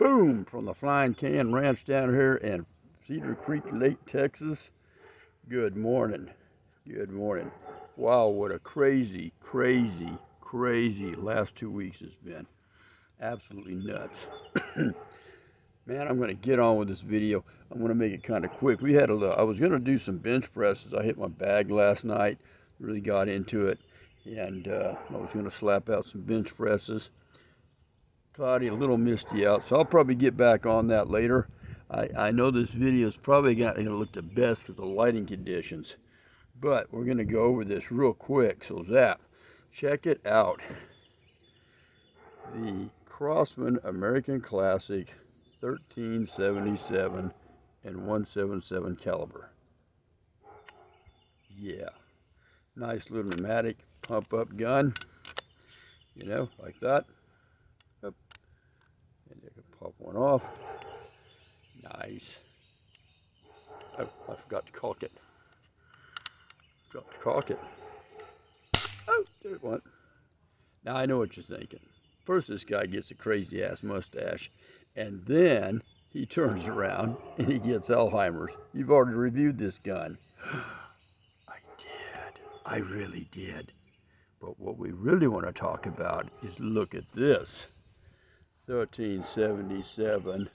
Boom, from the Flying Can Ranch down here in Cedar Creek Lake, Texas. Good morning. Good morning. Wow, what a crazy last 2 weeks has been. Absolutely nuts. Man, I'm going to get on with this video. I'm going to make it kind of quick. I was going to do some bench presses. I hit my bag last night, really got into it, and I was going to slap out some bench presses. Cloudy, a little misty out, so I'll probably get back on that later. I know this video is probably going to look the best because of the lighting conditions, but we're going to go over this real quick. So zap, check it out. The Crosman American Classic 1377 and 177 caliber. Yeah, nice little pneumatic pump up gun, you know, like that. Up. And you can pop one off. Nice. Oh, I forgot to caulk it. Forgot to caulk it. Oh, there it went. Now I know what you're thinking. First, this guy gets a crazy ass mustache, and then he turns around and he gets Alzheimer's. You've already reviewed this gun. I did. I really did. But what we really want to talk about is look at this. 1377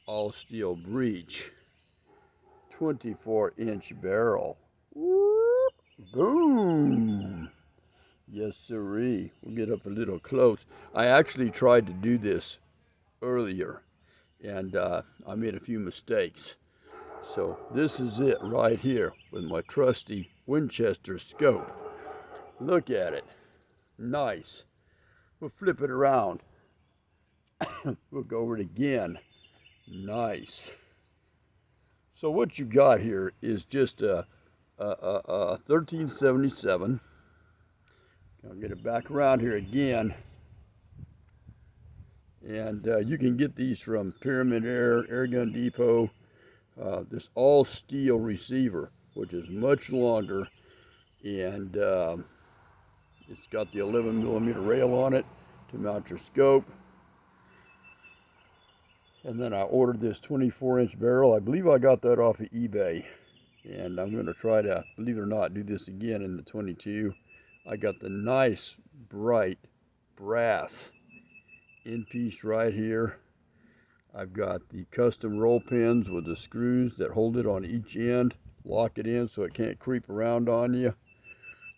all steel breech, 24-inch barrel. Whoop, boom. Yes sirree. We'll get up a little close. I actually tried to do this earlier, and I made a few mistakes. So this is it right here with my trusty Winchester scope. Look at it. Nice. We'll flip it around. We'll go over it again. Nice. So what you got here is just a 1377. I'll get it back around here again. And you can get these from Pyramid Air Gun Depot. This all steel receiver, which is much longer, and it's got the 11mm rail on it to mount your scope. And then I ordered this 24-inch barrel. I believe I got that off of eBay. And I'm going to try to, believe it or not, do this again in the 22. I got the nice, bright brass in piece right here. I've got the custom roll pins with the screws that hold it on each end. Lock it in so it can't creep around on you.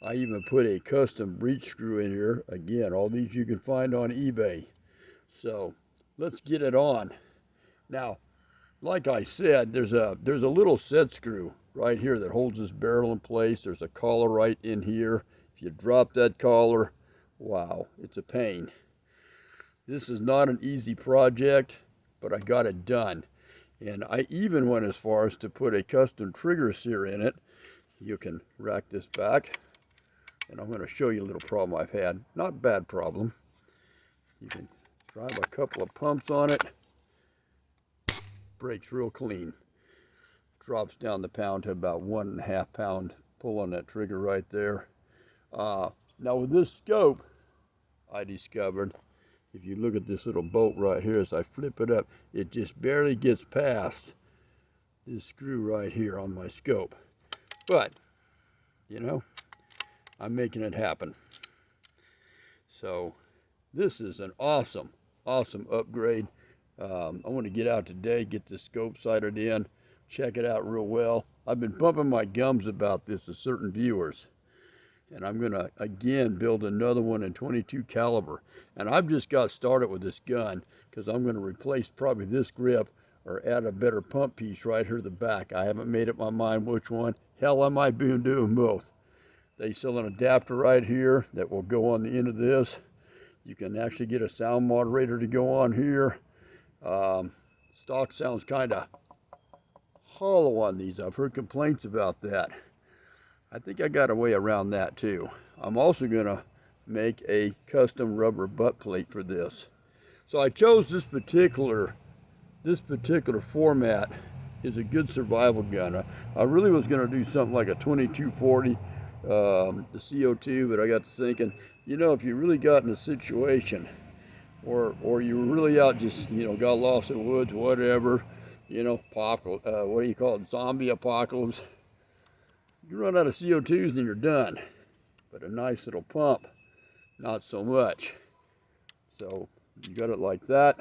I even put a custom breech screw in here. Again, all these you can find on eBay. So let's get it on. Now, like I said, there's a little set screw right here that holds this barrel in place. There's a collar right in here. If you drop that collar, wow, it's a pain. This is not an easy project, but I got it done. And I even went as far as to put a custom trigger sear in it. You can rack this back, and I'm going to show you a little problem I've had. Not a bad problem. You can drive a couple of pumps on it. Breaks real clean. Drops down the pound to about 1.5 pound. Pull on that trigger right there. Now with this scope, I discovered, if you look at this little bolt right here, as I flip it up, it just barely gets past this screw right here on my scope. But, you know, I'm making it happen. So this is an awesome upgrade. I want to get out today, get the scope sighted in, check it out real well. I've been bumping my gums about this to certain viewers. And I'm going to, again, build another one in 22 caliber. And I've just got started with this gun because I'm going to replace probably this grip or add a better pump piece right here at the back. I haven't made up my mind which one. Hell, I might be doing both. They sell an adapter right here that will go on the end of this. You can actually get a sound moderator to go on here. Stock sounds kind of hollow on these. I've heard complaints about that. I think I got a way around that too. I'm also going to make a custom rubber butt plate for this. So I chose this particular format. Is a good survival gun. I really was going to do something like a 2240, the CO2, but I got to thinking, you know, if you really got in a situation or you were really out just, got lost in the woods, whatever, what do you call it, zombie apocalypse. You run out of CO2s and you're done. But a nice little pump, not so much. So you got it like that.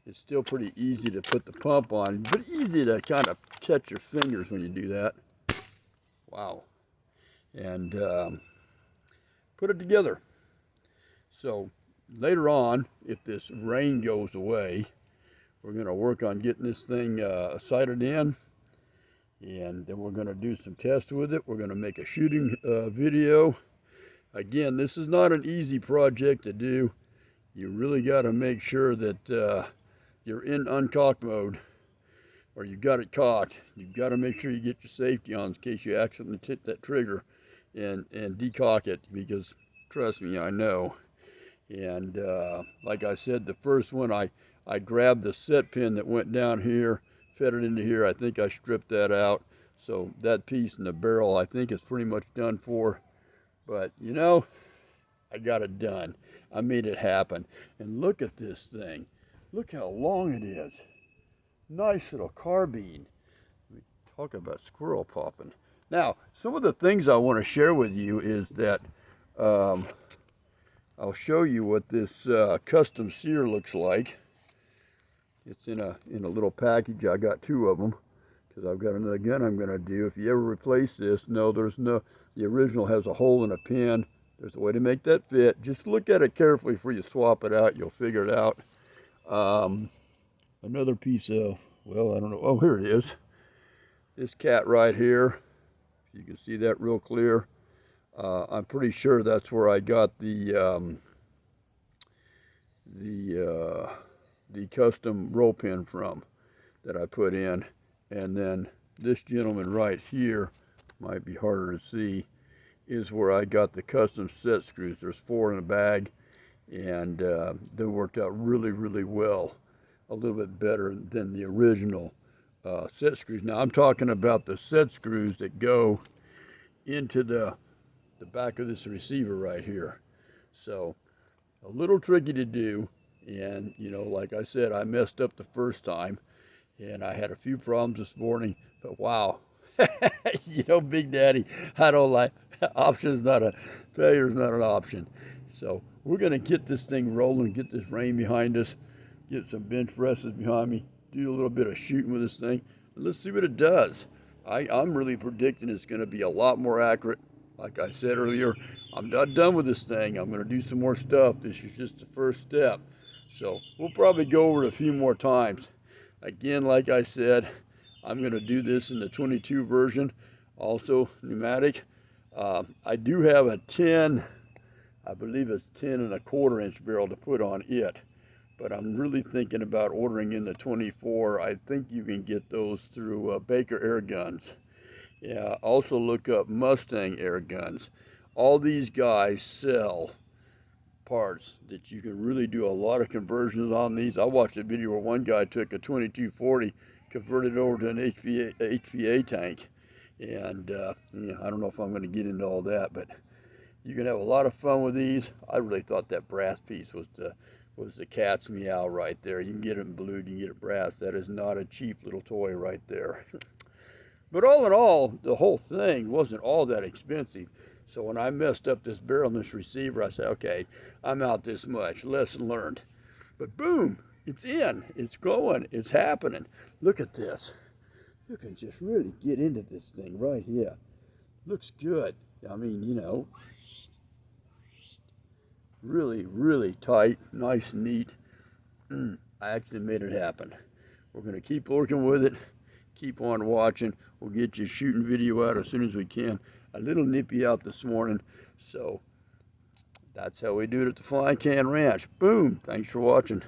It's still pretty easy to put the pump on, but easy to kind of catch your fingers when you do that. Wow. And put it together. So later on, if this rain goes away, we're going to work on getting this thing sighted in, and then we're going to do some tests with it. We're going to make a shooting video. Again, this is not an easy project to do. You really got to make sure that you're in uncocked mode, or you got it cocked. You've got to make sure you get your safety on in case you accidentally hit that trigger and decock it, because trust me, I know. And like I said, the first one, I grabbed the set pin that went down here, fed it into here. I think I stripped that out. So that piece in the barrel, I think, is pretty much done for. But, I got it done. I made it happen. And look at this thing. Look how long it is. Nice little carbine. Talk about squirrel popping. Now, some of the things I want to share with you is that I'll show you what this custom sear looks like. It's in a little package. I got 2 of them because I've got another gun I'm going to do. If you ever replace this, the original has a hole in a pin. There's a way to make that fit. Just look at it carefully before you swap it out. You'll figure it out. Another piece of, well, I don't know. Oh, here it is. This cat right here. You can see that real clear. I'm pretty sure that's where I got the custom roll pin from that I put in. And then this gentleman right here, might be harder to see, is where I got the custom set screws. There's 4 in a bag, and they worked out really, really well. A little bit better than the original set screws. Now I'm talking about the set screws that go into the back of this receiver right here. So a little tricky to do, and like I said, I messed up the first time, and I had a few problems this morning, but wow. Big Daddy, I don't like, failure's not an option. So we're gonna get this thing rolling, get this rain behind us, get some bench presses behind me, do a little bit of shooting with this thing, and let's see what it does. I'm really predicting it's gonna be a lot more accurate. Like I said earlier, I'm not done with this thing. I'm going to do some more stuff. This is just the first step. So we'll probably go over it a few more times. Again, like I said, I'm going to do this in the 22 version, also pneumatic. I do have a 10, I believe it's 10.25-inch barrel to put on it. But I'm really thinking about ordering in the 24. I think you can get those through Baker Air Guns. Yeah, also look up Mustang air guns. All these guys sell parts that you can really do a lot of conversions on these. I watched a video where one guy took a 2240, converted it over to an HVA tank. And I don't know if I'm going to get into all that, but you can have a lot of fun with these. I really thought that brass piece was the cat's meow right there. You can get it in blue, you can get it brass. That is not a cheap little toy right there. But all in all, the whole thing wasn't all that expensive. So when I messed up this barrel and this receiver, I said, okay, I'm out this much. Lesson learned. But boom, it's in. It's going. It's happening. Look at this. You can just really get into this thing right here. Looks good. I mean, really, really tight, nice, neat. I actually made it happen. We're going to keep working with it. Keep on watching. We'll get you a shooting video out as soon as we can. A little nippy out this morning. So that's how we do it at the Flying Can Ranch. Boom. Thanks for watching.